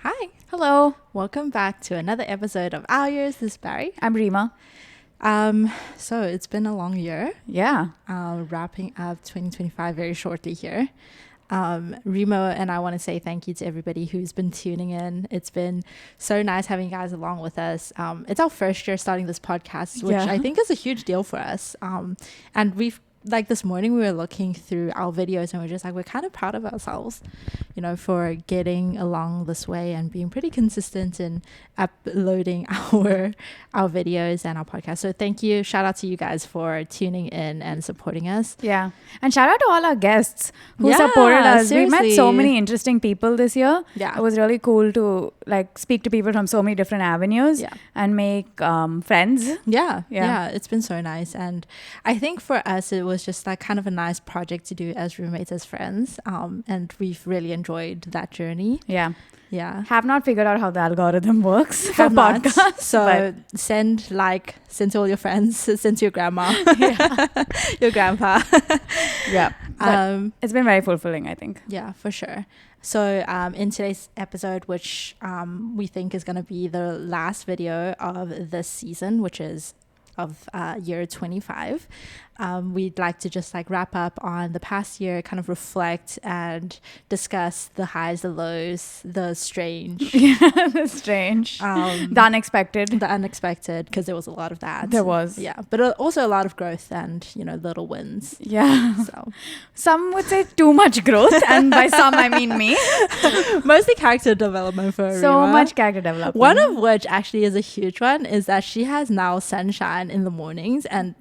Hi, Hello, welcome back to another episode of Our Years. This is Barry. I'm Rima. So it's been a long year. Yeah. Wrapping up 2025 very shortly here. Remo and I want to say thank you to everybody who's been tuning in. It's been so nice having you guys along with us. It's our first year starting this podcast, which I think is a huge deal for us. And we've this morning we were looking through our videos and we're just like, we're kind of proud of ourselves, for getting along this way and being pretty consistent in uploading our videos and our podcast. So thank you. Shout out to you guys for tuning in and supporting us. Yeah. And shout out to all our guests who supported us. Seriously. We met so many interesting people this year. Yeah. It was really cool to speak to people from so many different avenues and make friends. Yeah. It's been so nice. And I think for us, it was just kind of a nice project to do as roommates, as friends. And we've really enjoyed that journey. Yeah. Yeah. Have not figured out how the algorithm works for Have not. podcasts. So send to all your friends, send to your grandma, your grandpa. Yeah. It's been very fulfilling, I think. Yeah, for sure. So in today's episode, which we think is going to be the last video of this season, which is of year 25, we'd like to just wrap up on the past year, kind of reflect and discuss the highs, the lows, the strange, the strange, the unexpected, because there was a lot of that. There was, but also a lot of growth and little wins. So some would say too much growth, and by some I mean me. Mostly character development for so Rima. much character development. One of which actually is a huge one is that she has now sunshine in the mornings, and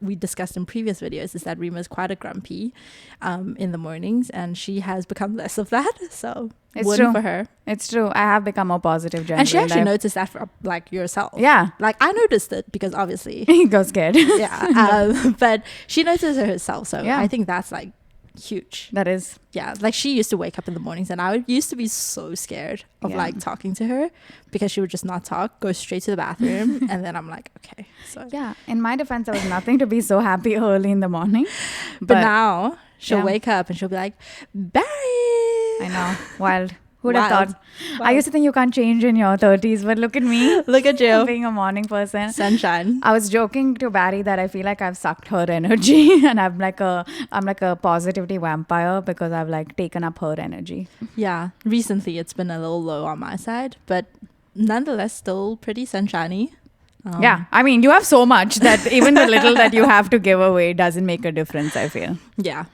we discussed in previous videos is that Rima is quite a grumpy in the mornings, and she has become less of that. So it's true for her. It's true. I have become more positive generally. And she actually noticed that for yourself. Yeah. I noticed it because obviously you got scared. But she noticed it herself. So I think that's huge. That is. Yeah, she used to wake up in the mornings and I used to be so scared of talking to her because she would just not talk, go straight to the bathroom, and then I'm like, okay. So yeah, in my defense, there was nothing to be so happy early in the morning. But now she'll wake up and she'll be like, Barry. I know, wild. Who'd have thought? I used to think you can't change in your 30s, but look at me. Look at you. Being a morning person. Sunshine. I was joking to Barry that I feel like I've sucked her energy and I'm like a positivity vampire because I've taken up her energy. Yeah. Recently it's been a little low on my side, but nonetheless still pretty sunshiny. Yeah, I mean, you have so much that even the little that you have to give away doesn't make a difference, I feel. Yeah.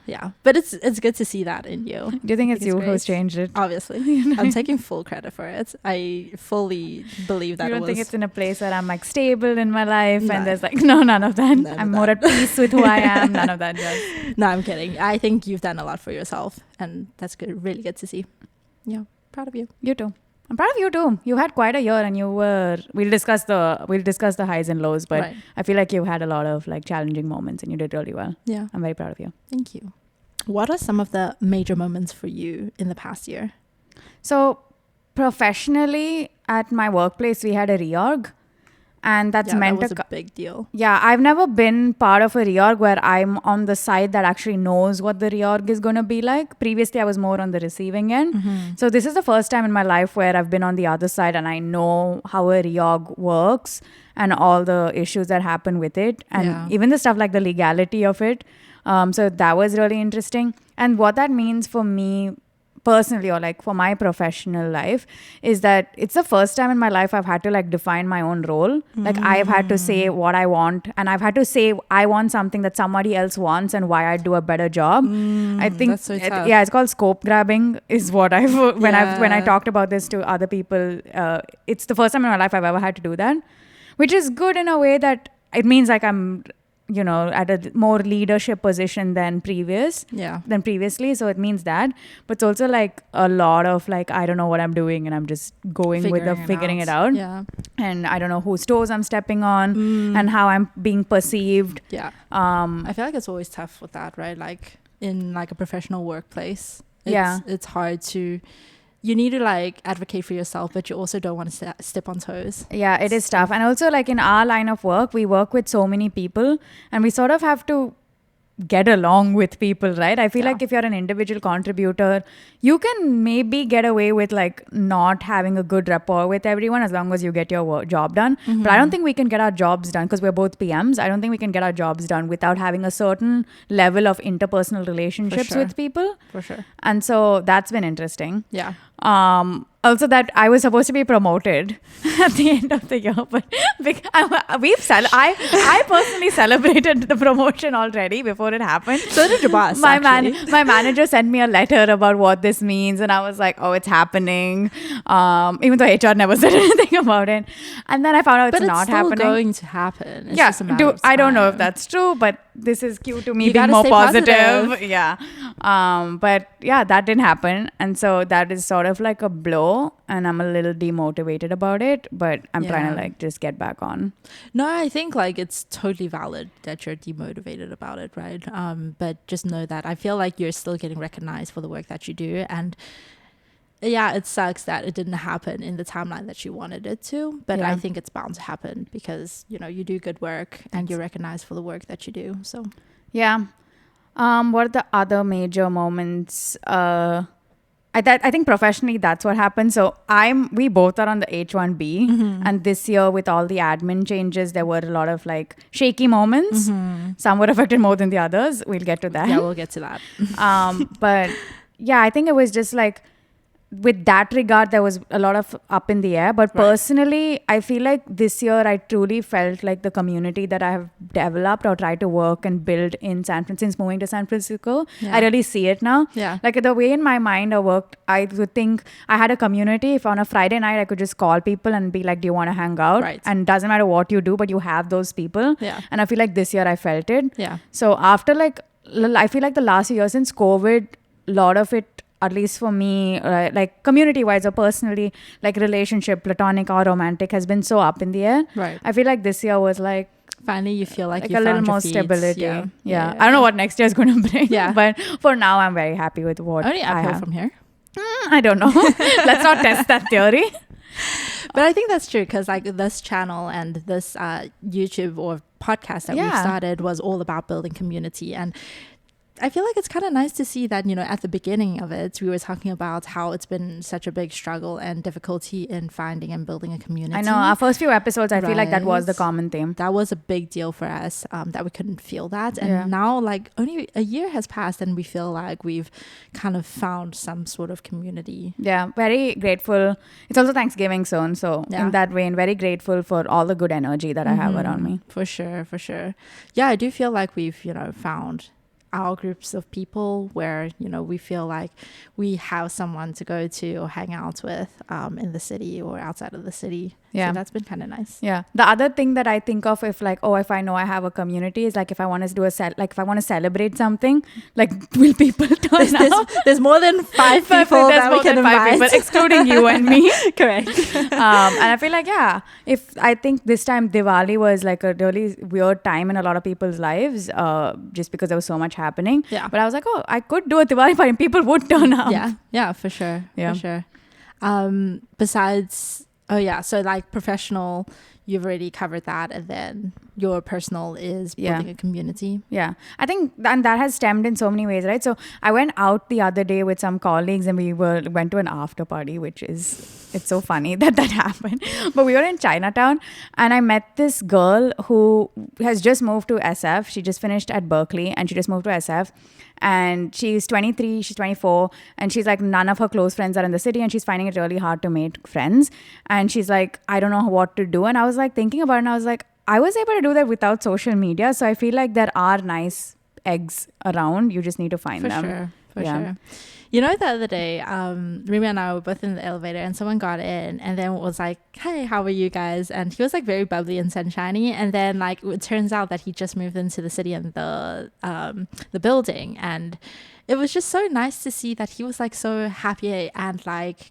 But it's good to see that in you. Do you think it's you who's changed it? Obviously. I'm taking full credit for it. I fully believe that you don't think it's in a place where I'm stable in my life and there's none of that. I'm more at peace with who I am. None of that. Just. No, I'm kidding. I think you've done a lot for yourself and that's good. Really good to see. Yeah, proud of you. You too. I'm proud of you too. You had quite a year and we'll discuss the highs and lows, but I feel like you had a lot of challenging moments and you did really well. Yeah. I'm very proud of you. Thank you. What are some of the major moments for you in the past year? So professionally at my workplace, we had a reorg. And that's meant that was a big deal. Yeah, I've never been part of a reorg where I'm on the side that actually knows what the reorg is going to be like. Previously, I was more on the receiving end. Mm-hmm. So this is the first time in my life where I've been on the other side and I know how a reorg works and all the issues that happen with it. And even the stuff like the legality of it. So that was really interesting. And what that means for me personally or for my professional life is that it's the first time in my life I've had to define my own role. I've had to say what I want and I've had to say I want something that somebody else wants and why I'd do a better job. I think that's so tough. It's called scope grabbing is what when I talked about this to other people, it's the first time in my life I've ever had to do that, which is good in a way that it means I'm at a more leadership position than previously. So it means that, but it's also a lot of I don't know what I'm doing and I'm just going figuring it out. Yeah. And I don't know whose toes I'm stepping on and how I'm being perceived. Yeah. I feel it's always tough with that, right? In a professional workplace, it's hard to. You need to advocate for yourself, but you also don't want to step on toes. Yeah, it is tough. And also in our line of work, we work with so many people and we sort of have to get along with people, right? I feel Yeah. like if you're an individual contributor, you can maybe get away with like not having a good rapport with everyone as long as you get your job done. But I don't think we can get our jobs done because we're both PMs. I don't think we can get our jobs done without having a certain level of interpersonal relationships sure. with people. For sure. And so that's been interesting. Yeah. Also that I was supposed to be promoted at the end of the year, but I personally celebrated the promotion already before it happened. So did your boss, my actually. manager sent me a letter about what this means, and I was like, oh, it's happening. Even though HR never said anything about it, and then I found out it's not happening. But it's still going to happen. It's Yeah, just a matter of I don't know if time. that's true, but this is cue to me You being gotta more stay positive. Yeah. But yeah, that didn't happen. And so that is sort of like a blow, and I'm a little demotivated about it, but I'm trying to like just get back on. No, I think like it's totally valid that you're demotivated about it, right? But just know that I feel like you're still getting recognized for the work that you do. And yeah, it sucks that it didn't happen in the timeline that you wanted it to, but I think it's bound to happen because, you know, you do good work and you're recognized for the work that you do. So yeah. What are the other major moments? I think professionally that's what happened. So we both are on the H1B, and this year with all the admin changes, there were a lot of like shaky moments. Some were affected more than the others. We'll get to that. Yeah, we'll get to that. But yeah, I think it was just like, with that regard, there was a lot of up in the air. But personally, I feel like this year I truly felt like the community that I have developed or tried to work and build in San Francisco, since moving to San Francisco, I really see it now. Yeah. Like the way in my mind I worked, I would think I had a community. If on a Friday night I could just call people and be like, do you want to hang out? Right. And doesn't matter what you do, but you have those people. Yeah. And I feel like this year I felt it. Yeah. So after like, I feel like the last year since COVID, a lot of it, at least for me, like community-wise or personally, like relationship, platonic or romantic, has been so up in the air. Right. I feel like this year was like Finally, you feel like you a found little your more feet. stability. Yeah. I don't know what next year is going to bring. Yeah. But for now, I'm very happy with what Only I uphill have. from here. I don't know. Let's not test that theory. But I think that's true because like this channel and this YouTube or podcast that we've started was all about building community. And I feel like it's kind of nice to see that, you know, at the beginning of it, we were talking about how it's been such a big struggle and difficulty in finding and building a community. I know. Our first few episodes, I feel like that was the common theme. That was a big deal for us, that we couldn't feel that. And now, like, only a year has passed and we feel like we've kind of found some sort of community. Yeah, very grateful. It's also Thanksgiving soon. So in that vein, very grateful for all the good energy that I have around me. For sure, for sure. Yeah, I do feel like we've, you know, found our groups of people where, you know, we feel like we have someone to go to or hang out with in the city or outside of the city. So that's been kind of nice. Yeah. The other thing that I think of if I know I have a community is like if I want to do if I want to celebrate something, like will people turn out? There's more than 5 people that we can invite. People, excluding you and me. Correct. And I feel like, I think this time Diwali was like a really weird time in a lot of people's lives just because there was so much happening. Yeah. But I was like, I could do a Diwali party and people would turn out. Yeah, for sure. Yeah. For sure. Besides... so like professional, you've already covered that, and then your personal is building a community. Yeah, I think and that has stemmed in so many ways, right? So I went out the other day with some colleagues and we went to an after party, it's so funny that happened. But we were in Chinatown and I met this girl who has just moved to SF. She just finished at Berkeley and she just moved to SF. And she's 23, she's 24, and she's like, none of her close friends are in the city and she's finding it really hard to make friends. And she's like, I don't know what to do. And I was like thinking about it and I was like, I was able to do that without social media. So I feel like there are nice eggs around. You just need to find them. For sure. You know, the other day, Rima and I were both in the elevator and someone got in and then was like, hey, how are you guys? And he was like very bubbly and sunshiny. And then like it turns out that he just moved into the city and the building. And it was just so nice to see that he was like so happy and like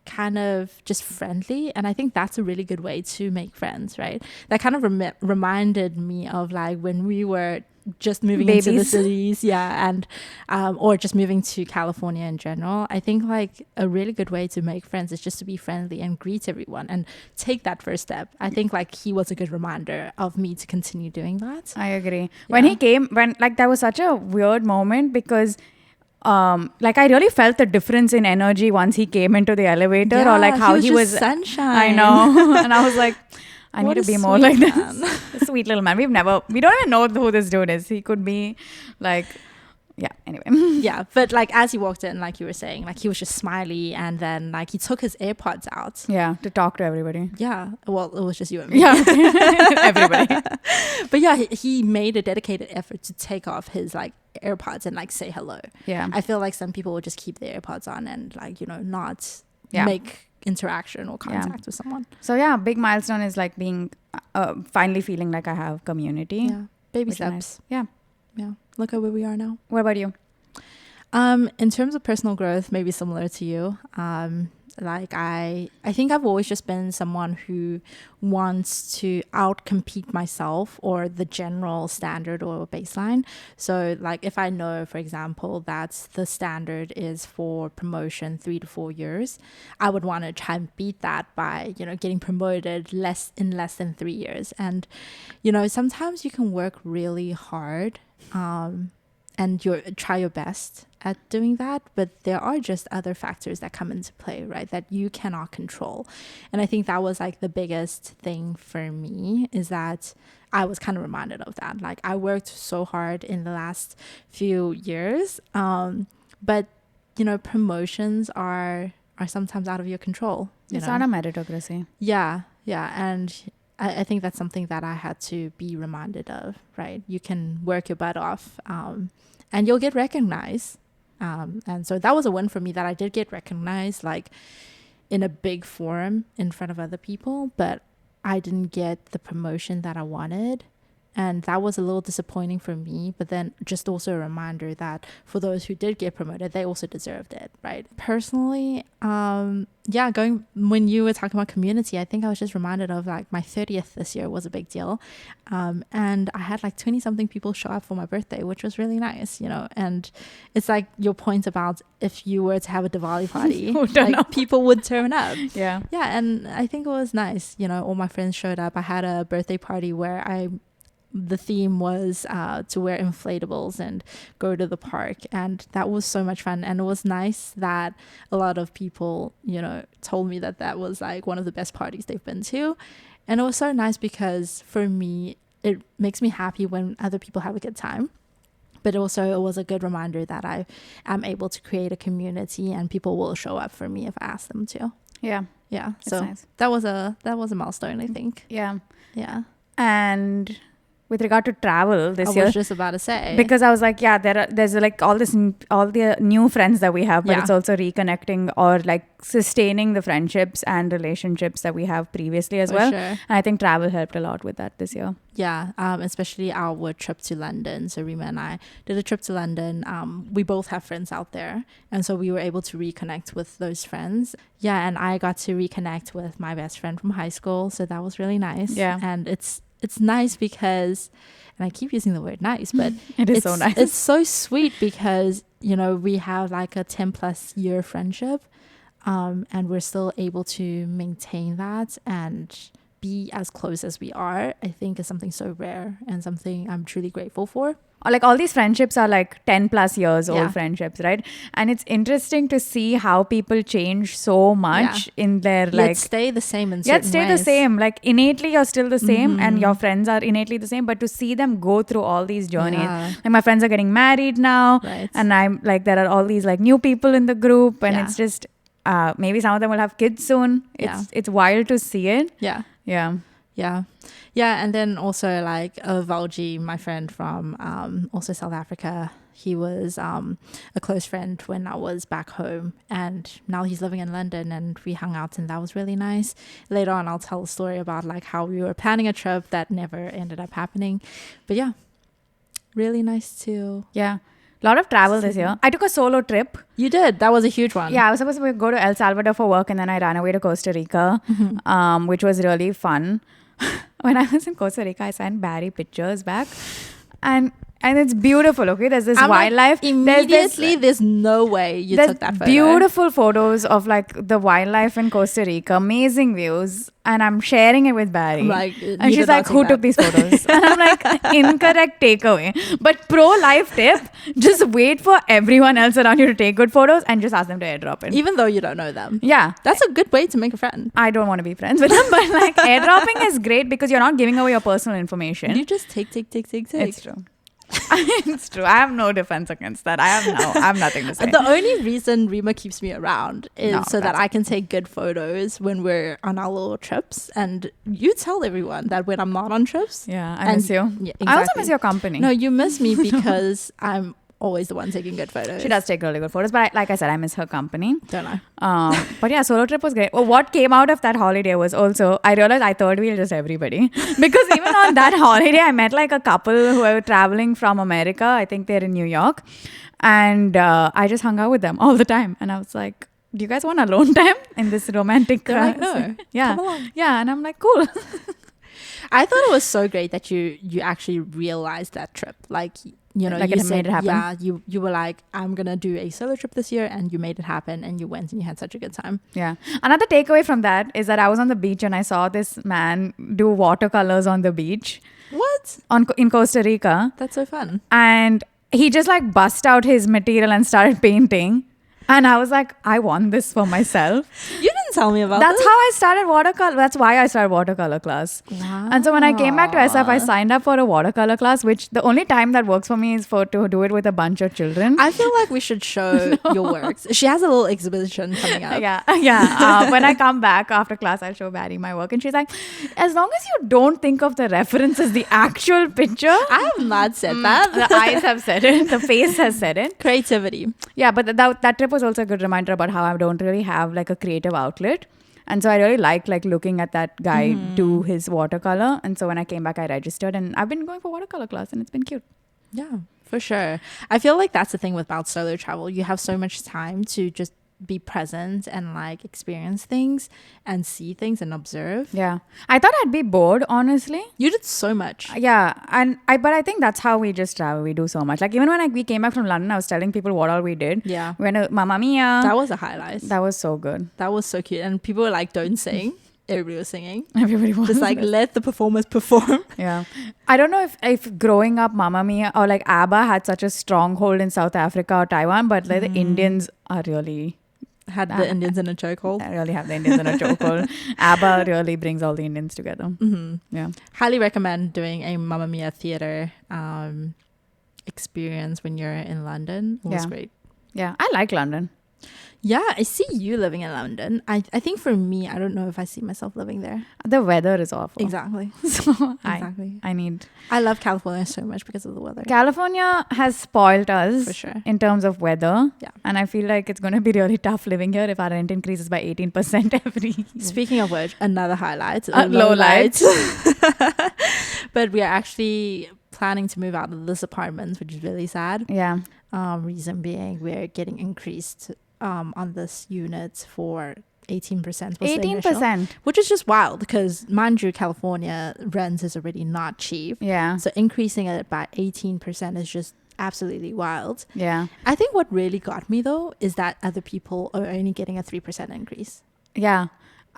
kind of just friendly. And I think that's a really good way to make friends, right? That kind of reminded me of like when we were just moving into the cities, and or just moving to California in general, I think like a really good way to make friends is just to be friendly and greet everyone and take that first step. I think like he was a good reminder of me to continue doing that. I agree. When he came, like that was such a weird moment because like I really felt the difference in energy once he came into the elevator, or like how he was sunshine. I know. And I was like, I need to be more like this. Sweet little man. We don't even know who this dude is. He could be like, yeah, anyway. Yeah, but like as he walked in, like you were saying, like he was just smiley, and then like he took his AirPods out. Yeah, to talk to everybody. Yeah, well, it was just you and me. Yeah, everybody. But yeah, he made a dedicated effort to take off his like AirPods and like say hello. Yeah, I feel like some people would just keep their AirPods on and like, you know, not make interaction or contact with someone. So yeah, big milestone is like being finally feeling like I have community. Yeah, baby steps. Nice. Yeah. Look at where we are now. What about you? In terms of personal growth, maybe similar to you. Like I think I've always just been someone who wants to outcompete myself or the general standard or baseline. So like if I know, for example, that the standard is for promotion 3 to 4 years, I would want to try and beat that by, you know, getting promoted less than 3 years. And, you know, sometimes you can work really hard and try your best at doing that, but there are just other factors that come into play, right, that you cannot control. And I think that was like the biggest thing for me, is that I was kind of reminded of that. Like I worked so hard in the last few years, but you know, promotions are sometimes out of your control. It's not a meritocracy. Yeah, and I think that's something that I had to be reminded of, right? You can work your butt off and you'll get recognized. And so that was a win for me, that I did get recognized like in a big forum in front of other people, but I didn't get the promotion that I wanted. And that was a little disappointing for me, but then just also a reminder that for those who did get promoted, they also deserved it, right? Personally, when you were talking about community, I think I was just reminded of like my 30th this year was a big deal. And I had like 20 something people show up for my birthday, which was really nice, you know. And it's like your point about if you were to have a Diwali party, like people would turn up. Yeah. And I think it was nice, you know, all my friends showed up. I had a birthday party where the theme was to wear inflatables and go to the park, and that was so much fun. And it was nice that a lot of people, you know, told me that was like one of the best parties they've been to. And it was so nice because for me, it makes me happy when other people have a good time, but also it was a good reminder that I am able to create a community and people will show up for me if I ask them to. Yeah, so nice. that was a milestone, I think. Yeah And with regard to travel this year, I was just about to say, because I was like, there's like all the new friends that we have, but it's also reconnecting or like sustaining the friendships and relationships that we have previously as well. Sure. And I think travel helped a lot with that this year. Yeah, especially our trip to London. So Rima and I did a trip to London. We both have friends out there, and so we were able to reconnect with those friends. Yeah, and I got to reconnect with my best friend from high school, so that was really nice. Yeah, and it's nice because, and I keep using the word nice, but it's so nice. It's so sweet because, you know, we have like a 10 plus year friendship, and we're still able to maintain that and be as close as we are. I think is something so rare and something I'm truly grateful for. Like all these friendships are like 10 plus years old friendships, right? And it's interesting to see how people change so much in their like... Yet stay the same in certain ways. The same. Like innately you're still the same and your friends are innately the same. But to see them go through all these journeys. Yeah. Like my friends are getting married now. Right. And I'm like, there are all these like new people in the group. And it's just... maybe some of them will have kids soon. It's wild to see it. Yeah, and then also like Valji, my friend from also South Africa, he was a close friend when I was back home, and now he's living in London, and we hung out, and that was really nice. Later on, I'll tell a story about like how we were planning a trip that never ended up happening, but yeah, really nice too. Yeah. A lot of travel this year. I took a solo trip. You did? That was a huge one. Yeah, I was supposed to go to El Salvador for work, and then I ran away to Costa Rica, which was really fun. When I was in Costa Rica, I sent Barry pictures back. And And it's beautiful, okay? There's this I'm like, wildlife. immediately, there's no way you there's took that photo. beautiful photos of like the wildlife in Costa Rica, amazing views, and I'm sharing it with Barry. I'm like, and she's like, who took these photos? And I'm like, incorrect takeaway. But pro life tip, just wait for everyone else around you to take good photos and just ask them to airdrop it. Even though you don't know them. Yeah. That's a good way to make a friend. I don't want to be friends with them, but like airdropping is great because you're not giving away your personal information. You just take. It's true. It's true. I have no defense against that. I have nothing to say. The only reason Rima keeps me around is so that that's I can take good photos when we're on our little trips. And you tell everyone that when I'm not on trips. Yeah, I miss you. Yeah, exactly. I also miss your company. No, you miss me because I'm always the one taking good photos. She does take really good photos, but like I said, I miss her company. Don't I? But yeah, solo trip was great. Well, what came out of that holiday was also, I realized I third wheel just everybody. Because even on that holiday, I met like a couple who were traveling from America. I think they're in New York. And I just hung out with them all the time. And I was like, do you guys want alone time in this romantic They're like, no, yeah. come along. Yeah, and I'm like, cool. I thought it was so great that you actually realized that trip. Like, you know, Like you it said, made it happen. yeah, you were like, I'm going to do a solo trip this year, and you made it happen, and you went and you had such a good time. Yeah. Another takeaway from that is that I was on the beach and I saw this man do watercolors on the beach What? in Costa Rica. That's so fun. And he just like bust out his material and started painting. And I was like, I want this for myself. You didn't tell me about That's this. how I started watercolor. That's why I started watercolor class. Wow. And so when I came back to SF, I signed up for a watercolor class, which the only time that works for me is to do it with a bunch of children. I feel like we should show your works. She has a little exhibition coming up. Yeah. When I come back after class, I'll show Barry my work. And she's like, as long as you don't think of the reference as the actual picture. I have not said that. The eyes have said it. The face has said it. Creativity. Yeah, but that trip was also a good reminder about how I don't really have like a creative outlet. And so I really like looking at that guy do his watercolor. And so when I came back, I registered and I've been going for watercolor class and it's been cute. Yeah, for sure. I feel like that's the thing about solo travel. You have so much time to just be present and like experience things and see things and observe. Yeah. I thought I'd be bored, honestly. You did so much. Yeah. But I think that's how we just travel. We do so much. Like even when we came back from London, I was telling people what all we did. Yeah. We went to Mamma Mia. That was a highlight. That was so good. That was so cute. And people were like, don't sing. Everybody was singing. Everybody was. Just like, let the performers perform. Yeah. I don't know if growing up Mamma Mia or like ABBA had such a stronghold in South Africa or Taiwan, but like the Indians are really... Had the Indians in a chokehold. I really have the Indians in a chokehold. ABBA really brings all the Indians together. Mm-hmm. Yeah. Highly recommend doing a Mamma Mia theater experience when you're in London. It was great. Yeah. I like London. Yeah, I see you living in London. I think for me, I don't know if I see myself living there. The weather is awful. Exactly. So Exactly. I love California so much because of the weather. California has spoiled us For sure. in terms of weather. Yeah. And I feel like it's going to be really tough living here if our rent increases by 18% every year. Speaking of which, another highlight. Low lights. But we are actually planning to move out of this apartment, which is really sad. Yeah. Reason being, we're getting increased on this unit for 18%. 18%. Which is just wild because, mind you, California rent is already not cheap. Yeah. So increasing it by 18% is just absolutely wild. Yeah. I think what really got me though is that other people are only getting a 3% increase. Yeah.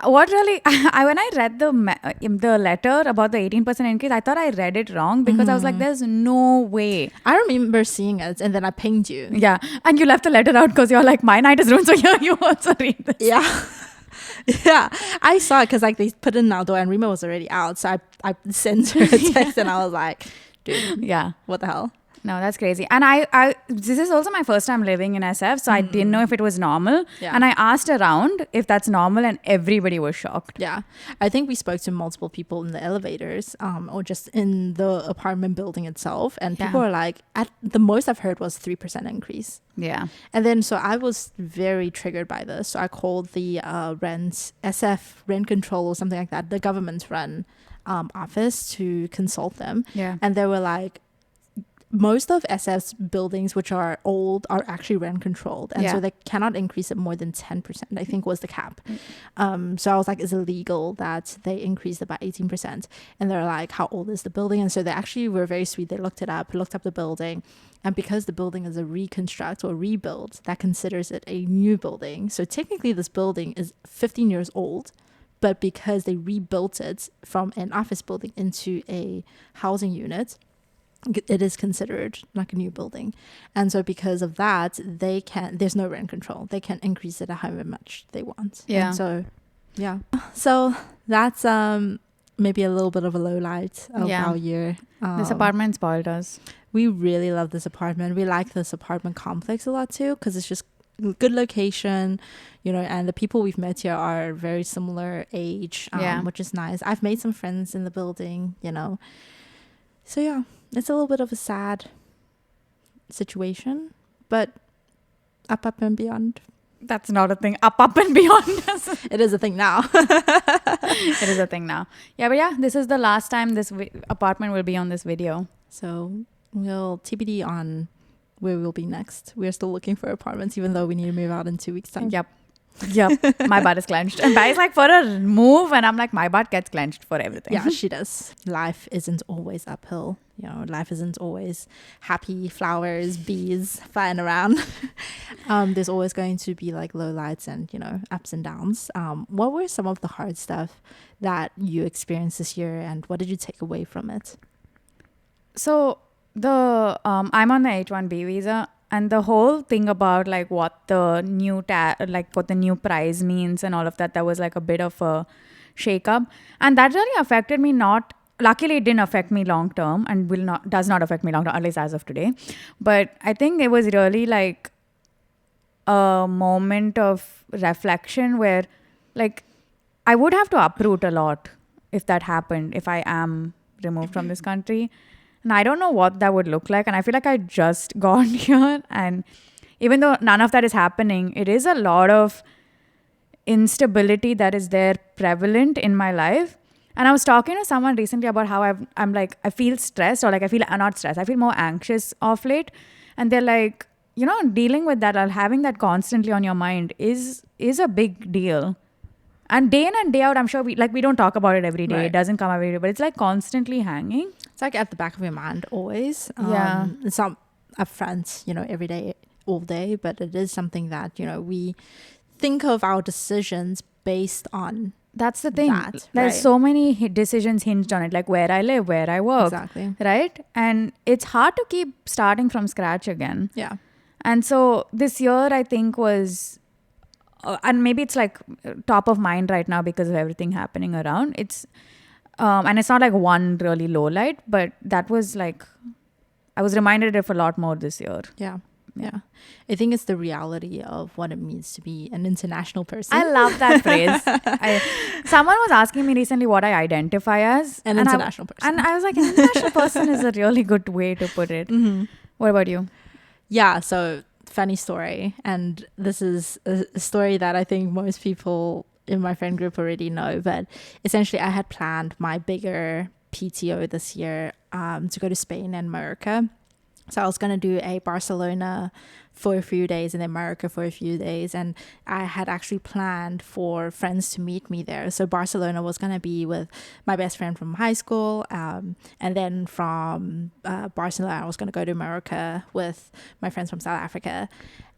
What really, when I read the letter about the 18% increase, I thought I read it wrong because I was like, there's no way. I remember seeing it and then I pinged you. Yeah. And you left the letter out because you're like, my night is ruined. So here you also read this. Yeah. Yeah. I saw it because like they put it in our door and Rima was already out. So I sent her a text and I was like, dude, yeah, what the hell? No, that's crazy. And I this is also my first time living in SF, so I didn't know if it was normal. Yeah. And I asked around if that's normal and everybody was shocked. Yeah. I think we spoke to multiple people in the elevators or just in the apartment building itself. And people were like, at the most I've heard was 3% increase. Yeah. And then so I was very triggered by this. So I called the SF rent control or something like that, the government run office to consult them. Yeah. And they were like, most of SF's buildings, which are old, are actually rent controlled. And so they cannot increase it more than 10%, I think was the cap. So I was like, it's illegal that they increased it by 18%. And they're like, how old is the building? And so they actually were very sweet. They looked up the building. And because the building is a reconstruct or rebuild, that considers it a new building. So technically this building is 15 years old. But because they rebuilt it from an office building into a housing unit, it is considered like a new building. And so because of that, there's no rent control. They can increase it however much they want. Yeah. And so, yeah. So that's maybe a little bit of a low light of our year. This apartment spoiled us. We really love this apartment. We like this apartment complex a lot too, because it's just good location, you know, and the people we've met here are very similar age, which is nice. I've made some friends in the building, you know. So yeah, it's a little bit of a sad situation, but up and beyond. That's not a thing. Up and beyond. It is a thing now. It is a thing now. Yeah, but yeah, this is the last time this apartment will be on this video. So we'll TBD on where we'll be next. We're still looking for apartments, even though we need to move out in 2 weeks' time. Yep. My butt is clenched. And Bai's like, for a move. And I'm like, my butt gets clenched for everything. Yeah, she does. Life isn't always uphill. You know, life isn't always happy, flowers, bees flying around. There's always going to be like low lights and, you know, ups and downs. What were some of the hard stuff that you experienced this year, and what did you take away from it? So I'm on the H-1B visa, and the whole thing about like what the new what the new price means and all of that was like a bit of a shake up, and that really affected me. Luckily it didn't affect me long term, and does not affect me long term, at least as of today. But I think it was really like a moment of reflection where like I would have to uproot a lot if that happened, if I am removed from this country. And I don't know what that would look like. And I feel like I just got here. And even though none of that is happening, it is a lot of instability that is there prevalent in my life. And I was talking to someone recently about how I'm like, I feel stressed, or like I feel not stressed. I feel more anxious of late. And they're like, you know, dealing with that or having that constantly on your mind is a big deal. And day in and day out, I'm sure we don't talk about it every day. Right. It doesn't come every day, but it's like constantly hanging. It's like at the back of your mind always. It's not up front, you know, every day, all day, but it is something that, you know, we think of our decisions based on. That's the thing. There's so many decisions hinged on it, like where I live, where I work. Exactly. Right? And it's hard to keep starting from scratch again. Yeah. And so this year, I think was... and maybe it's like top of mind right now because of everything happening around. It's and it's not like one really low light, but that was like I was reminded of a lot more this year. Yeah. I think it's the reality of what it means to be an international person. I love that phrase. Someone was asking me recently what I identify as. An international person. And I was like, an international person is a really good way to put it. Mm-hmm. What about you? Yeah, so funny story, and this is a story that I think most people in my friend group already know, but essentially I had planned my bigger PTO this year to go to Spain and America. So I was going to do a Barcelona for a few days and then America for a few days, and I had actually planned for friends to meet me there. So Barcelona was going to be with my best friend from high school, and then from Barcelona I was going to go to America with my friends from South Africa.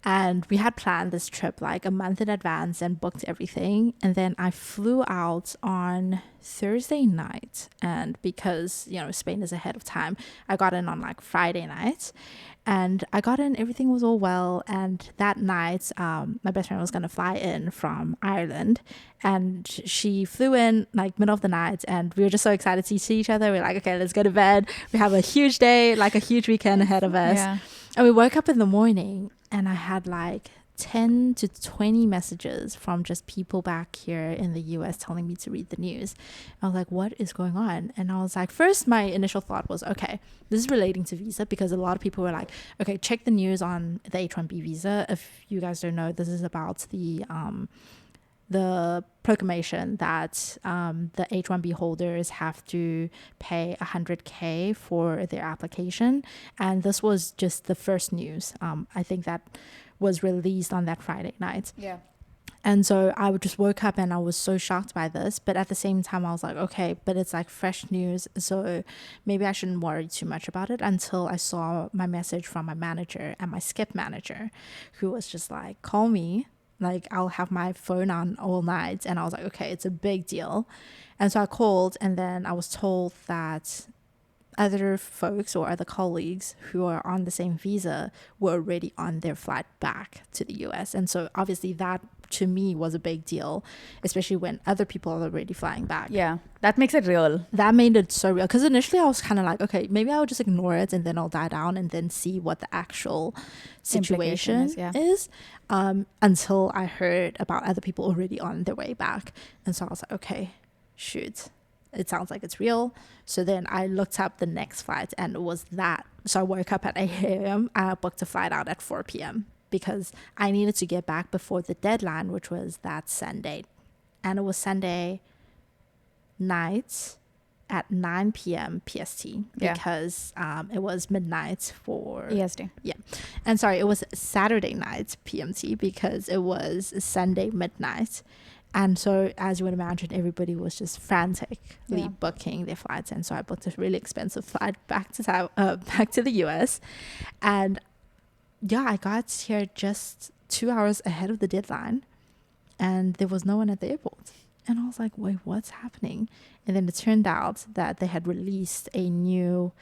And we had planned this trip like a month in advance and booked everything. And then I flew out on Thursday night. And because, you know, Spain is ahead of time, I got in on like Friday night. And I got in, everything was all well. And that night, my best friend was going to fly in from Ireland. And she flew in like middle of the night. And we were just so excited to see each other. We're like, okay, let's go to bed. We have a huge day, like a huge weekend ahead of us. Yeah. And we woke up in the morning and I had like 10 to 20 messages from just people back here in the US telling me to read the news. I was like, what is going on? And I was like, first my initial thought was, okay, this is relating to visa, because a lot of people were like, okay, check the news on the H-1B visa. If you guys don't know, this is about the the proclamation that the H-1B holders have to pay $100K for their application. And this was just the first news. I think that was released on that Friday night. Yeah. And so I just woke up and I was so shocked by this. But at the same time, I was like, okay, but it's like fresh news. So maybe I shouldn't worry too much about it, until I saw my message from my manager and my skip manager, who was just like, call me. Like, I'll have my phone on all night. And I was like, okay, it's a big deal. And so I called, and then I was told that other folks or other colleagues who are on the same visa were already on their flight back to the US. And so obviously that to me was a big deal, especially when other people are already flying back. Yeah, that makes it real. That made it so real, because initially I was kind of like, okay, maybe I'll just ignore it and then I'll die down and then see what the actual situation is, until I heard about other people already on their way back. And so I was like, okay, shoot, it sounds like it's real. So then I looked up the next flight, and it was that. So I woke up at 8 a.m. and I booked a flight out at 4 p.m. because I needed to get back before the deadline, which was that Sunday. And it was Sunday night at 9 p.m. PST, because it was midnight for EST. Yeah. And sorry, it was Saturday night PMT, because it was Sunday midnight. And so, as you would imagine, everybody was just frantically booking their flights. And so I booked a really expensive flight back to the US. And yeah, I got here just 2 hours ahead of the deadline, and there was no one at the airport. And I was like, wait, what's happening? And then it turned out that they had released a new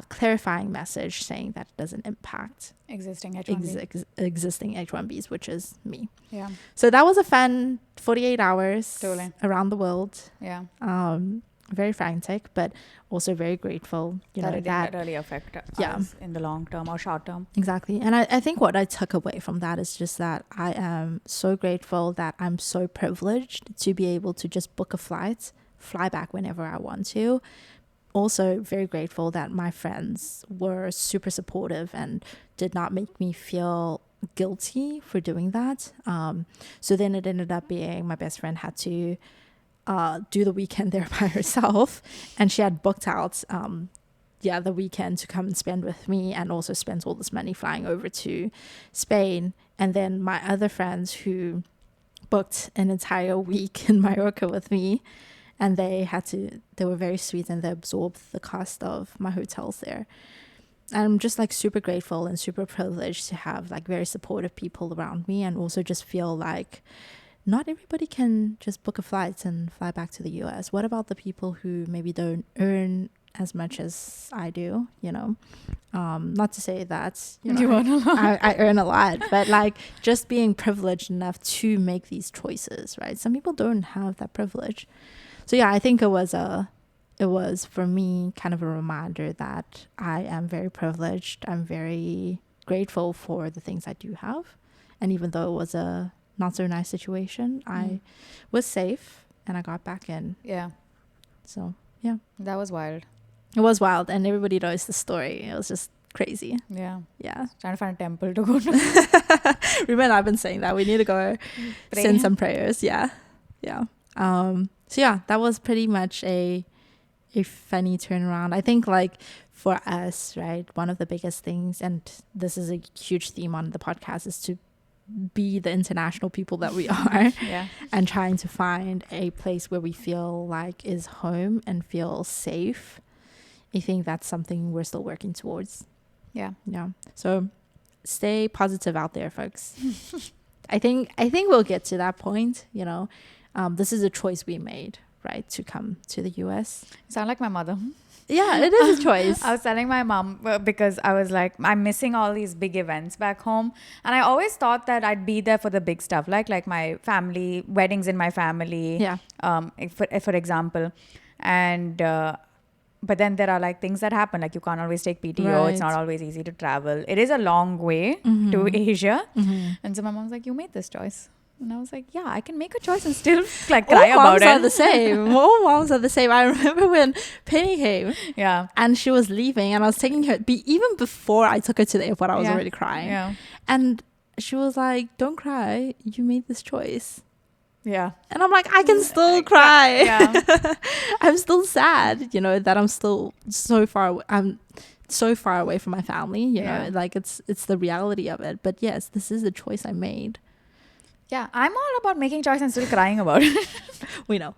clarifying message saying that it doesn't impact Existing H1B. Existing H1Bs, which is me. Yeah. So that was a fun 48 hours Totally. around the world. Yeah. Very frantic, but also very grateful. That it didn't really affect us in the long term or short term. Exactly. And I think what I took away from that is just that I am so grateful that I'm so privileged to be able to just book a flight, fly back whenever I want to. Also very grateful that my friends were super supportive and did not make me feel guilty for doing that. So then it ended up being my best friend had to do the weekend there by herself, and she had booked out the weekend to come and spend with me, and also spent all this money flying over to Spain. And then my other friends who booked an entire week in Mallorca with me, and they were very sweet, and they absorbed the cost of my hotels there. And I'm just like super grateful and super privileged to have like very supportive people around me, and also just feel like not everybody can just book a flight and fly back to the US. What about the people who maybe don't earn as much as I do, not to say that, You earn a lot. I earn a lot, but like just being privileged enough to make these choices, right? Some people don't have that privilege. So yeah, I think it was for me kind of a reminder that I am very privileged. I'm very grateful for the things I do have. And even though it was a not so nice situation, I was safe and I got back in. Yeah. So yeah. That was wild. It was wild, and everybody knows the story. It was just crazy. Yeah. Yeah. Trying to find a temple to go to. Rima and I've been saying that. We need to go send some prayers. Yeah. Yeah. So yeah, that was pretty much a funny turnaround. I think like for us, right, one of the biggest things, and this is a huge theme on the podcast, is to be the international people that we are. Yeah. And trying to find a place where we feel like is home and feel safe. I think that's something we're still working towards. Yeah. Yeah. So stay positive out there, folks. I think we'll get to that point, this is a choice we made, right, to come to the US. You sound like my mother. Yeah, it is a choice. I was telling my mom because I was like, I'm missing all these big events back home. And I always thought that I'd be there for the big stuff, like my family, weddings in my family, Yeah. For example. And but then there are like things that happen, like you can't always take PTO. Right. It's not always easy to travel. It is a long way to Asia. And so my mom's like, you made this choice. And I was like, yeah, I can make a choice and still like cry about it. All moms are the same. All moms are the same. I remember when Penny came, yeah, and she was leaving, and I was taking her. Even before I took her to the airport, I was Yeah. already crying. Yeah. And she was like, "Don't cry. You made this choice." Yeah. And I'm like, I can still cry. Yeah. I'm still sad, you know, that I'm still so far away. I'm so far away from my family, you know, like it's the reality of it. But yes, this is the choice I made. Yeah. I'm all about making choice and still crying about it. We know.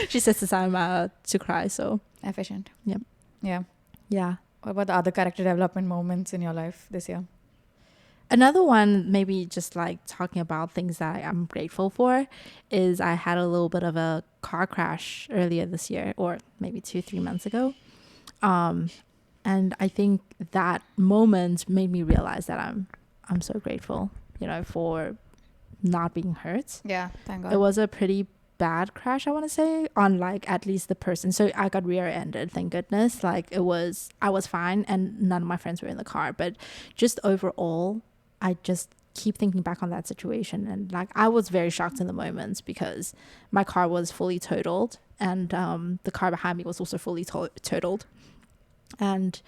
She sets aside to cry, so. Efficient. Yep. Yeah. Yeah. What about the other character development moments in your life this year? Another one, maybe just like talking about things that I'm grateful for, is I had a little bit of a car crash earlier this year, or maybe 2-3 months ago. And I think that moment made me realize that I'm so grateful, you know, for not being hurt. Yeah, thank God. It was a pretty bad crash, I want to say, on like at least the person. So I got rear-ended, thank goodness. Like I was fine, and none of my friends were in the car. But just overall, I just keep thinking back on that situation, and like I was very shocked in the moments because my car was fully totaled, and the car behind me was also fully totaled. And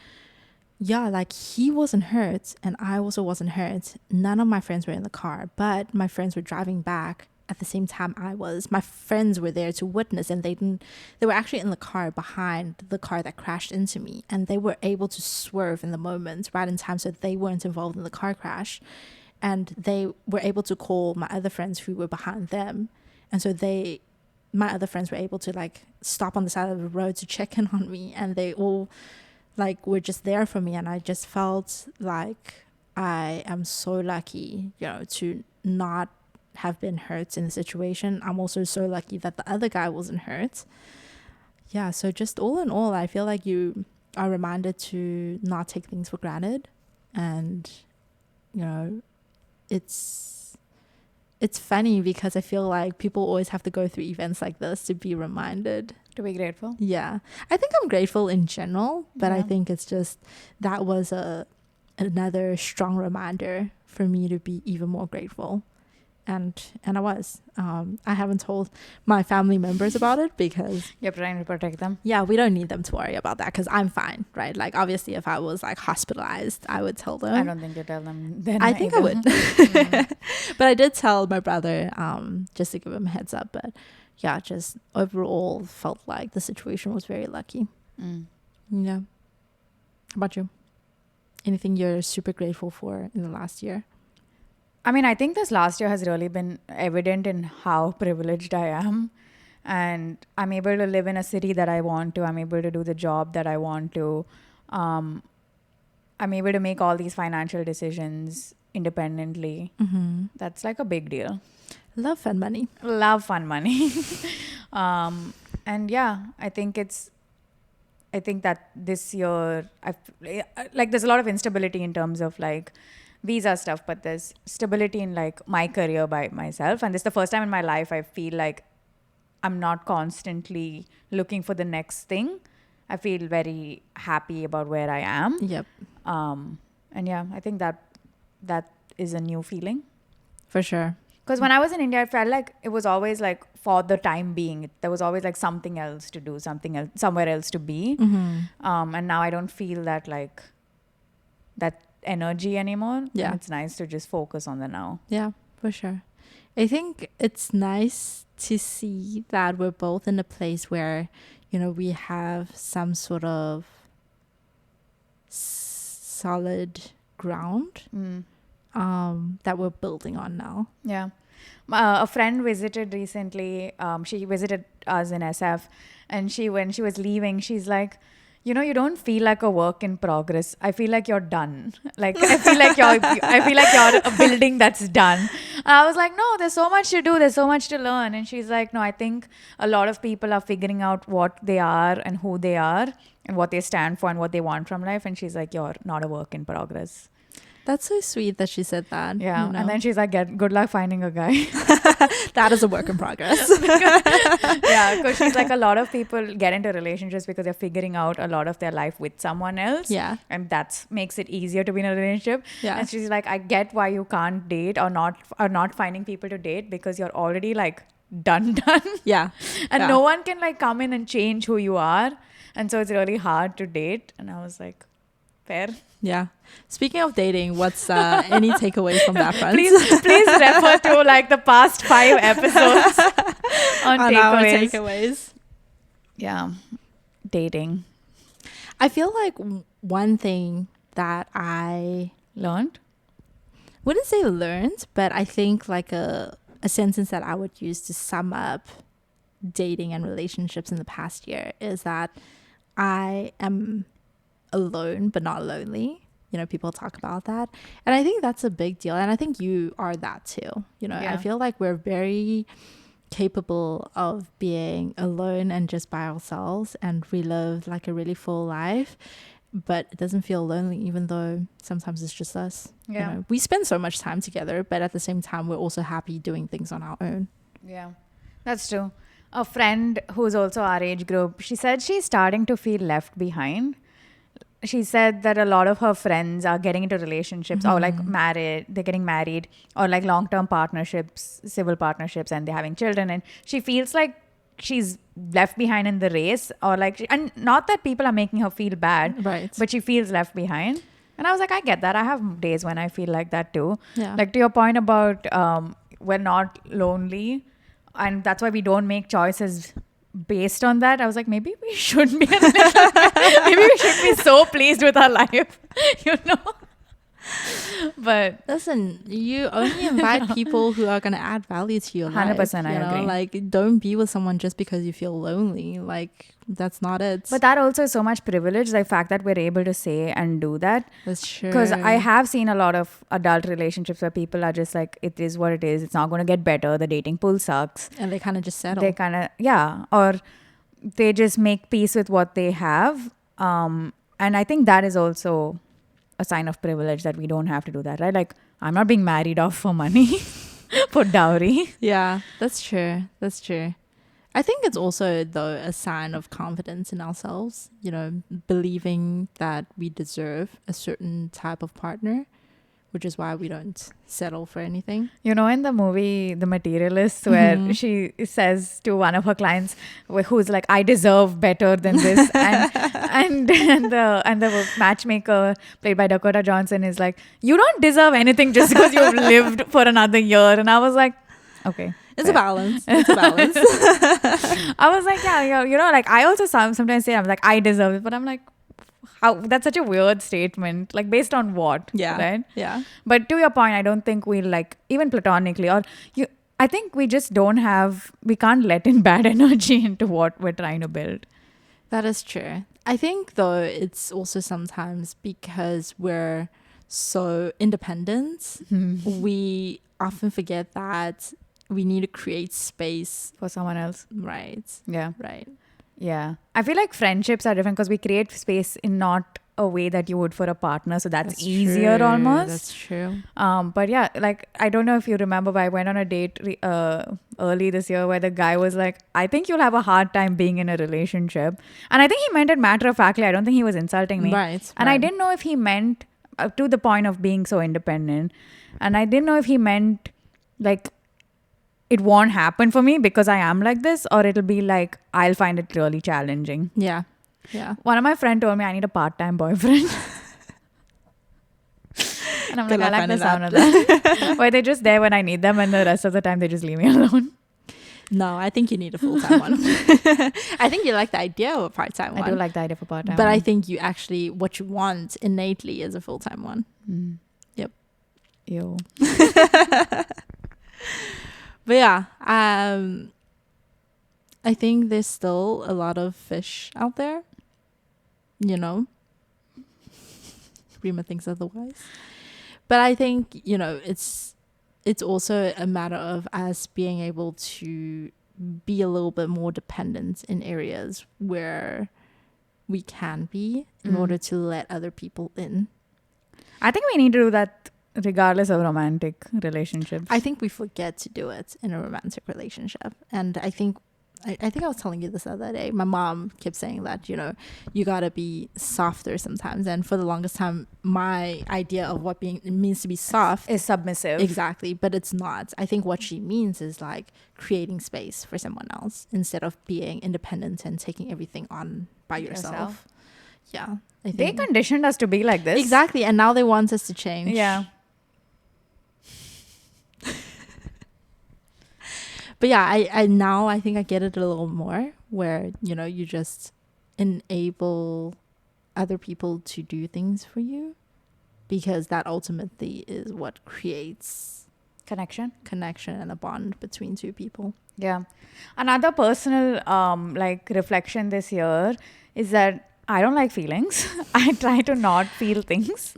yeah, like he wasn't hurt and I also wasn't hurt. None of my friends were in the car, but my friends were driving back at the same time I was. My friends were there to witness, and they were actually in the car behind the car that crashed into me, and they were able to swerve in the moment right in time, so they weren't involved in the car crash. And they were able to call my other friends who were behind them, and so my other friends were able to like stop on the side of the road to check in on me, and they all like were just there for me. And I just felt like I am so lucky, you know, to not have been hurt in the situation. I'm also so lucky that the other guy wasn't hurt. Yeah, so just all in all, I feel like you are reminded to not take things for granted. And you know, it's funny because I feel like people always have to go through events like this to be reminded to be grateful. Yeah, I think I'm grateful in general, but I think it's just that was another strong reminder for me to be even more grateful. And I was. I haven't told my family members about it because you're trying to protect them. Yeah, we don't need them to worry about that because I'm fine, right? Like obviously, if I was like hospitalized, I would tell them. I don't think you tell them. Then I think I would. But I did tell my brother just to give him a heads up. But yeah, just overall felt like the situation was very lucky. Yeah. How about you? Anything you're super grateful for in the last year? I mean, I think this last year has really been evident in how privileged I am. And I'm able to live in a city that I want to. I'm able to do the job that I want to. I'm able to make all these financial decisions independently. That's like a big deal. Love fun money. Love fun money. And yeah, I think that this year, like there's a lot of instability in terms of like visa stuff, but there's stability in like my career by myself. And this is the first time in my life I feel like I'm not constantly looking for the next thing. I feel very happy about where I am. Yep. And yeah, I think that is a new feeling. For sure. Because when I was in India, I felt like it was always like for the time being. There was always like something else to do, something else, somewhere else to be. And now I don't feel that like that energy anymore. Yeah. And it's nice to just focus on the now. Yeah, for sure. I think it's nice to see that we're both in a place where, you know, we have some sort of solid ground that we're building on now. Yeah. A friend visited recently. She visited us in SF, and when she was leaving, she's like, you know, you don't feel like a work in progress. I feel like you're done. Like I feel like you're a building that's done. And I was like, no, there's so much to do. There's so much to learn. And she's like, no, I think a lot of people are figuring out what they are and who they are and what they stand for and what they want from life. And she's like, you're not a work in progress. That's so sweet that she said that. Yeah. You know? And then she's like, good luck finding a guy. That is a work in progress. Yeah, because she's like, a lot of people get into relationships because they're figuring out a lot of their life with someone else. Yeah. And that makes it easier to be in a relationship. Yeah. And she's like, I get why you can't date or not finding people to date because you're already like done. Yeah. And no one can like come in and change who you are. And so it's really hard to date. And I was like, Fair. Yeah. Speaking of dating, what's any takeaways from that front? Please refer to like the past 5 episodes on our takeaways. takeaways. Yeah. Dating. I feel like one thing that I Learned? wouldn't say learned, but I think like a sentence that I would use to sum up dating and relationships in the past year is that I am alone but not lonely. You know, people talk about that, and I think that's a big deal, and I think you are that too. You know, I feel like we're very capable of being alone and just by ourselves, and we live like a really full life, but it doesn't feel lonely, even though sometimes it's just us. You know, we spend so much time together, but at the same time we're also happy doing things on our own. Yeah, that's true. A friend who's also our age group, she said she's starting to feel left behind. She said that a lot of her friends are getting into relationships or like married, they're getting married, or like long-term partnerships, civil partnerships, and they're having children, and she feels like she's left behind in the race, or like, and not that people are making her feel bad, Right. but she feels left behind. And I was like, I get that. I have days when I feel like that too. Yeah. Like to your point about we're not lonely, and that's why we don't make choices based on that. I was like, maybe we should be a little maybe we should be so pleased with our life, you know. But listen, you only invite people who are going to add value to your life. 100% I agree. Like, don't be with someone just because you feel lonely. Like, that's not it. But that also is so much privilege, the fact that we're able to say and do that. That's true. Because I have seen a lot of adult relationships where people are just like, it is what it is. It's not going to get better. The dating pool sucks. And they kind of just settle. They kind of, yeah. Or they just make peace with what they have. And I think that is also a sign of privilege, that we don't have to do that, right? Like, I'm not being married off for money, for dowry. Yeah, that's true. That's true. I think it's also, though, a sign of confidence in ourselves, you know, believing that we deserve a certain type of partner, which is why we don't settle for anything. You know, in the movie The Materialist, where she says to one of her clients who's like, I deserve better than this, and the matchmaker played by Dakota Johnson is like, you don't deserve anything just because you've lived for another year. And I was like, okay. It's a balance. It's a balance. I was like, yeah, you know, like I also sometimes say, I'm like, I deserve it, but I'm like, how? That's such a weird statement. Like, based on what? Yeah. Right? Yeah. But to your point, I don't think we like, even platonically, or I think we just we can't let in bad energy into what we're trying to build. That is true. I think, though, it's also sometimes because we're so independent, we often forget that we need to create space For someone else. Right. Yeah. Right. Yeah. I feel like friendships are different because we create space in not a way that you would for a partner. So that's easier true. almost. That's true. But yeah, like, I don't know if you remember, but I went on a date early this year where the guy was like, I think you'll have a hard time being in a relationship. And I think he meant it matter of factly. I don't think he was insulting me. Right. And I didn't know if he meant to the point of being so independent. And I didn't know if he meant like, it won't happen for me because I am like this, or it'll be like, I'll find it really challenging. Yeah. Yeah. One of my friends told me I need a part-time boyfriend. And I'm like, I like the sound of that. Where they're just there when I need them, and the rest of the time they just leave me alone. No, I think you need a full-time one. I think you like the idea of a part-time one. I do like the idea of a part-time But one. I think you actually, what you want innately is a full-time one. Yep. Ew. But yeah, I think there's still a lot of fish out there, you know. Rima thinks otherwise. But I think, you know, it's also a matter of us being able to be a little bit more dependent in areas where we can be in order to let other people in. I think we need to do that regardless of romantic relationships. I think we forget to do it in a romantic relationship. And I think I was telling you this the other day. My mom kept saying that, you know, you gotta be softer sometimes. And for the longest time, my idea of what it means to be soft is submissive. Exactly, but it's not. I think what she means is like creating space for someone else instead of being independent and taking everything on by yourself. Yeah. I They think conditioned us to be like this. exactly. And now they want us to change. Yeah. But yeah, I now I think I get it a little more where, you know, you just enable other people to do things for you, because that ultimately is what creates Connection. connection and a bond between two people. Yeah. Another personal like reflection this year is that I don't like feelings. I try to not feel things.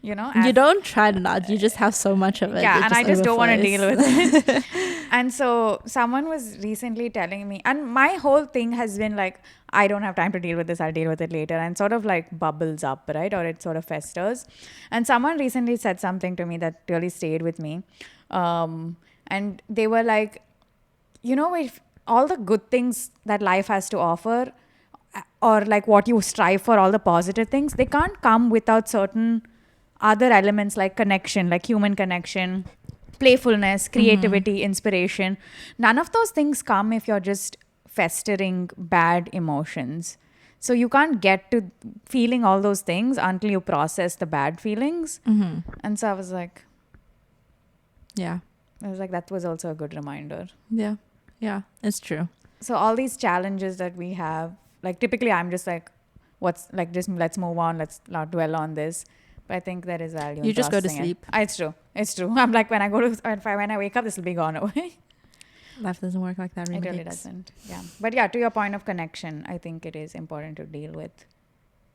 You know, You don't try to not, you just have so much of it. yeah, It and I just don't want to overflows. deal with it. And so someone was recently telling me, and my whole thing has been like, I don't have time to deal with this, I'll deal with it later, and sort of like bubbles up, right? Or it sort of festers. And someone recently said something to me that really stayed with me. And they were like, you know, if all the good things that life has to offer, or like what you strive for, all the positive things, they can't come without certain other elements like connection, like human connection, playfulness, creativity, inspiration. None of those things come if you're just festering bad emotions. So you can't get to feeling all those things until you process the bad feelings. And so I was like, Yeah. that was also a good reminder. Yeah. Yeah. It's true. So all these challenges that we have, like typically I'm just like, what's like, just let's move on, let's not dwell on this. But I think there is value in You just go to processing it. sleep. It's true. It's true. I'm like, when I wake up, this will be gone away. Life doesn't work like that. It really doesn't. Yeah. But yeah, to your point of connection, I think it is important to deal with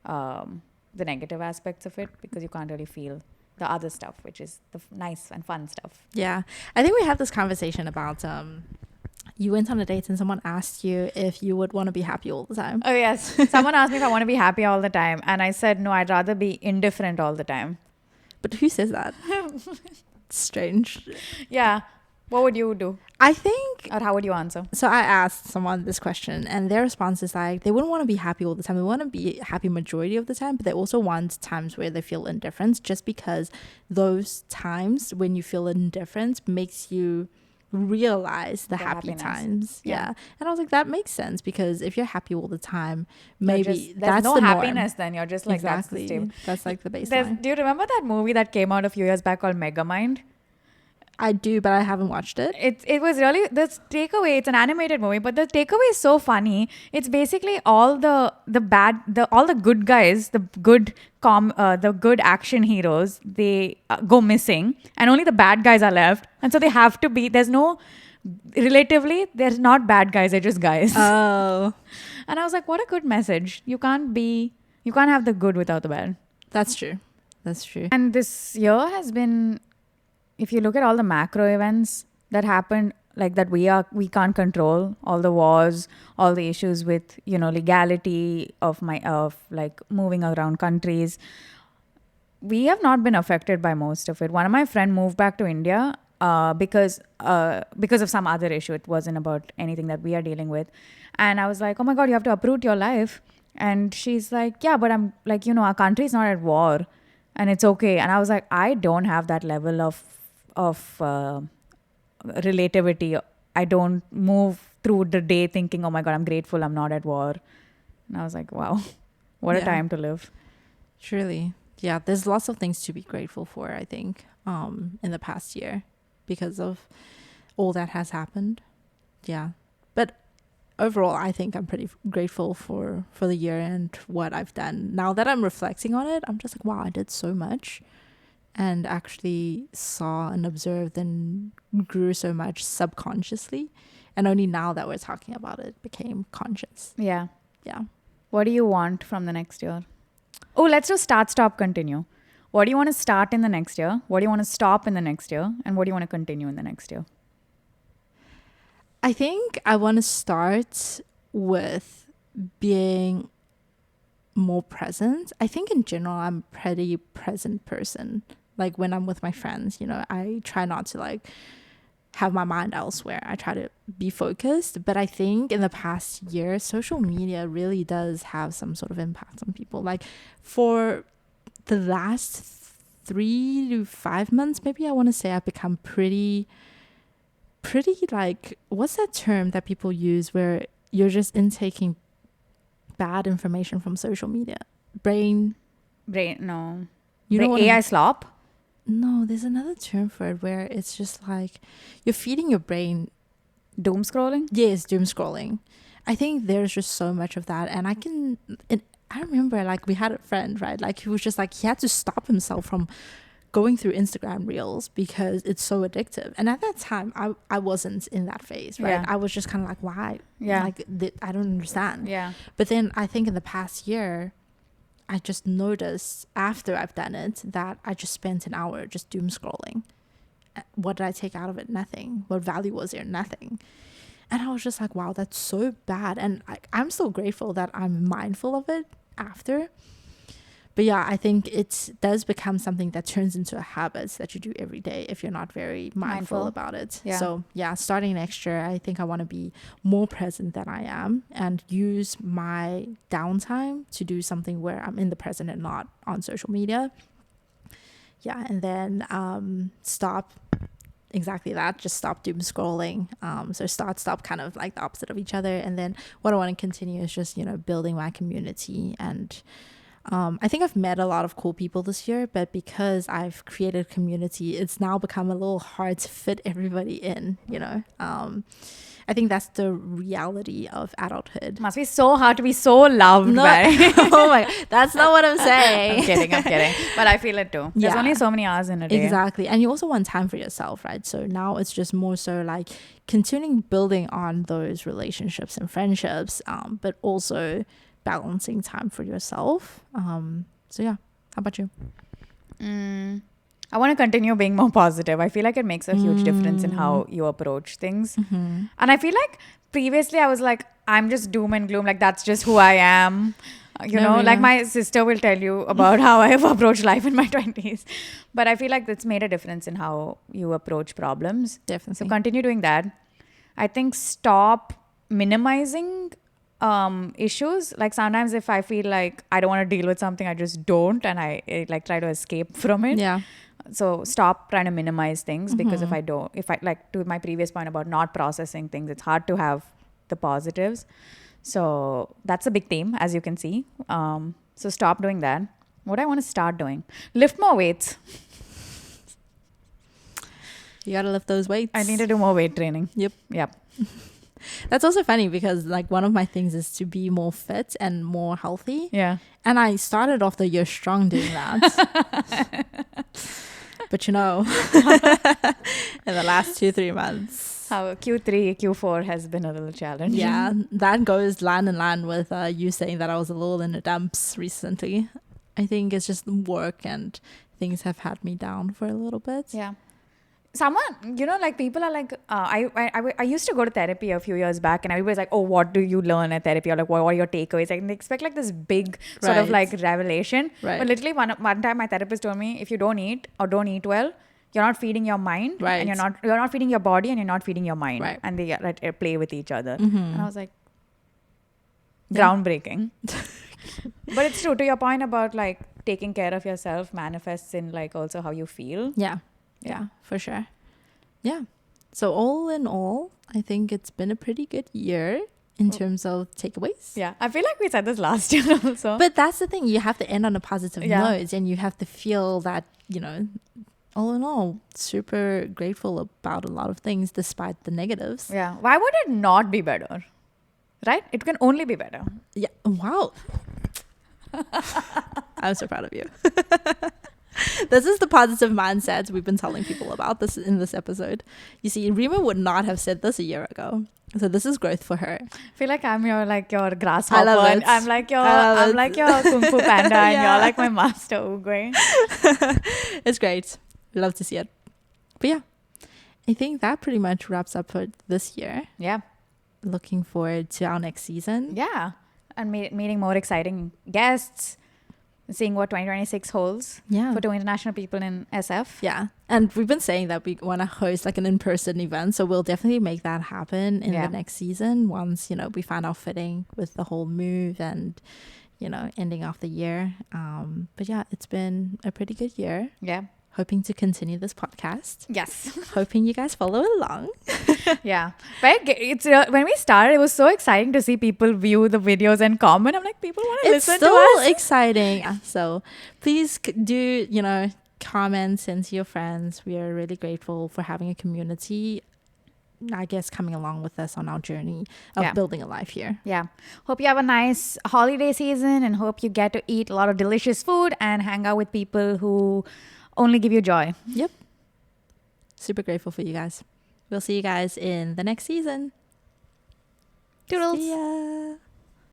the negative aspects of it, because you can't really feel the other stuff, which is the nice and fun stuff. Yeah. I think we had this conversation about you went on a date and someone asked you if you would want to be happy all the time. Oh, yes. Someone asked me if I want to be happy all the time. And I said, no, I'd rather be indifferent all the time. But who says that? Strange. Yeah. What would you do? I think... Or how would you answer? So I asked someone this question and their response is like, they wouldn't want to be happy all the time. They want to be happy majority of the time, but they also want times where they feel indifference, just because those times when you feel indifference makes you realize the happy times. Yeah. And I was like, that makes sense, because if you're happy all the time, maybe that's no the happiness norm. Then you're just like, exactly. That's like the baseline. Do you remember that movie that came out a few years back called Megamind? I do, but I haven't watched it. It was really, the takeaway, it's an animated movie, but the takeaway is so funny. It's basically all all the good guys, the good action heroes, they go missing, and only the bad guys are left. And so they have to be, there's not bad guys, they're just guys. Oh. And I was like, what a good message. You can't have the good without the bad. That's true. That's true. And this year has been, if you look at all the macro events that happened, like that we can't control, all the wars, all the issues with, legality of like moving around countries, we have not been affected by most of it. One of my friends moved back to India because of some other issue. It wasn't about anything that we are dealing with. And I was like, oh my God, you have to uproot your life. And she's like, yeah, but I'm like, our country is not at war and it's okay. And I was like, I don't have that level of relativity. I don't move through the day thinking, oh my God, I'm grateful I'm not at war. And I was like, wow, what a time to live. Truly. Yeah, there's lots of things to be grateful for, I think, in the past year, because of all that has happened. Yeah. But overall, I think I'm pretty grateful for the year and what I've done. Now that I'm reflecting on it, I'm just like, wow, I did so much. And actually saw and observed and grew so much subconsciously. And only now that we're talking about it became conscious. Yeah. Yeah. What do you want from the next year? Oh, let's just start, stop, continue. What do you want to start in the next year? What do you want to stop in the next year? And what do you want to continue in the next year? I think I want to start with being more present. I think in general, I'm a pretty present person. Like when I'm with my friends, I try not to like have my mind elsewhere. I try to be focused. But I think in the past year, social media really does have some sort of impact on people. Like for the last 3 to 5 months, maybe I want to say I've become pretty like, what's that term that people use where you're just intaking bad information from social media? brain. No. You know what AI slop? No, there's another term for it where it's just like you're feeding your brain. Doom scrolling? Yes, doom scrolling. I think there's just so much of that. And I remember like we had a friend, right? Like he was just like, he had to stop himself from going through Instagram reels because it's so addictive. And at that time, I wasn't in that phase, right? Yeah. I was just kind of like, why? Yeah. Like, I don't understand. Yeah. But then I think in the past year, I just noticed after I've done it that I just spent an hour just doom scrolling. What did I take out of it? Nothing. What value was there? Nothing. And I was just like, wow, that's so bad. And I'm so grateful that I'm mindful of it after. But yeah, I think it does become something that turns into a habit that you do every day if you're not very mindful about it. Yeah. So yeah, starting next year, I think I want to be more present than I am and use my downtime to do something where I'm in the present and not on social media. Yeah, and then stop exactly that, just stop doom scrolling. So stop kind of like the opposite of each other. And then what I want to continue is just, building my community. And I think I've met a lot of cool people this year, but because I've created a community, it's now become a little hard to fit everybody in, I think that's the reality of adulthood. Must be so hard to be so loved by. Oh my God, that's not what I'm saying. I'm kidding. But I feel it too. There's only so many hours in a day. Exactly. And you also want time for yourself, right? So now it's just more so like continuing building on those relationships and friendships, but also balancing time for yourself. So yeah, how about you? I want to continue being more positive. I feel like it makes a huge difference in how you approach things. And I feel like previously I was like, I'm just doom and gloom. Like that's just who I am. Like my sister will tell you about how I have approached life in my 20s. But I feel like that's made a difference in how you approach problems. Definitely. So continue doing that. I think stop minimizing issues. Like sometimes if I feel like I don't want to deal with something, I just don't, and I like try to escape from it. Yeah. So stop trying to minimize things, because if I like, to my previous point about not processing things, it's hard to have the positives. So that's a big theme, as you can see. So stop doing that. What I want to start doing, lift more weights. You gotta lift those weights. I need to do more weight training. Yep. That's also funny because like one of my things is to be more fit and more healthy. Yeah. And I started off the year strong doing that. But in the last 2-3 months, how Q3, Q4 has been a little challenging. Yeah, that goes line in line with you saying that I was a little in the dumps recently. I think it's just work and things have had me down for a little bit. Yeah. Someone, like people are like, I used to go to therapy a few years back, and everybody's like, oh, what do you learn at therapy? Or like, what are your takeaways? Like, they expect like this big sort of like revelation. Right. But literally one time my therapist told me, if you don't eat or don't eat well, you're not feeding your mind, right, and you're not feeding your body, and you're not feeding your mind, right, and they like play with each other. And I was like, groundbreaking. But it's true, to your point about like taking care of yourself manifests in like also how you feel. Yeah, for sure. Yeah. So all in all, I think it's been a pretty good year in terms of takeaways. Yeah. I feel like we said this last year also. But that's the thing. You have to end on a positive note, and you have to feel that, all in all, super grateful about a lot of things despite the negatives. Yeah. Why would it not be better? Right? It can only be better. Yeah. Wow. I'm so proud of you. This is the positive mindset we've been telling people about this in this episode. You see, Rima would not have said this a year ago. So this is growth for her. I feel like I'm your grasshopper. I love it. I'm like your Kung Fu Panda, and you're like my master Oogway. It's great. We love to see it. But yeah, I think that pretty much wraps up for this year. Yeah. Looking forward to our next season. Yeah. And meeting more exciting guests. Seeing what 2026 holds for 2 international people in SF. Yeah. And we've been saying that we want to host like an in-person event. So we'll definitely make that happen in the next season once, we find our fitting with the whole move and, ending off the year. But yeah, it's been a pretty good year. Yeah. hoping to continue this podcast. Yes. Hoping you guys follow along. Yeah. But it's when we started, it was so exciting to see people view the videos and comment. I'm like, people want to It's listen to still us. exciting. So please do, comment, send to your friends. We are really grateful for having a community, I guess, coming along with us on our journey of building a life here. Yeah. Hope you have a nice holiday season and hope you get to eat a lot of delicious food and hang out with people who only give you joy. Yep. Super grateful for you guys. We'll see you guys in the next season. Toodles. See ya.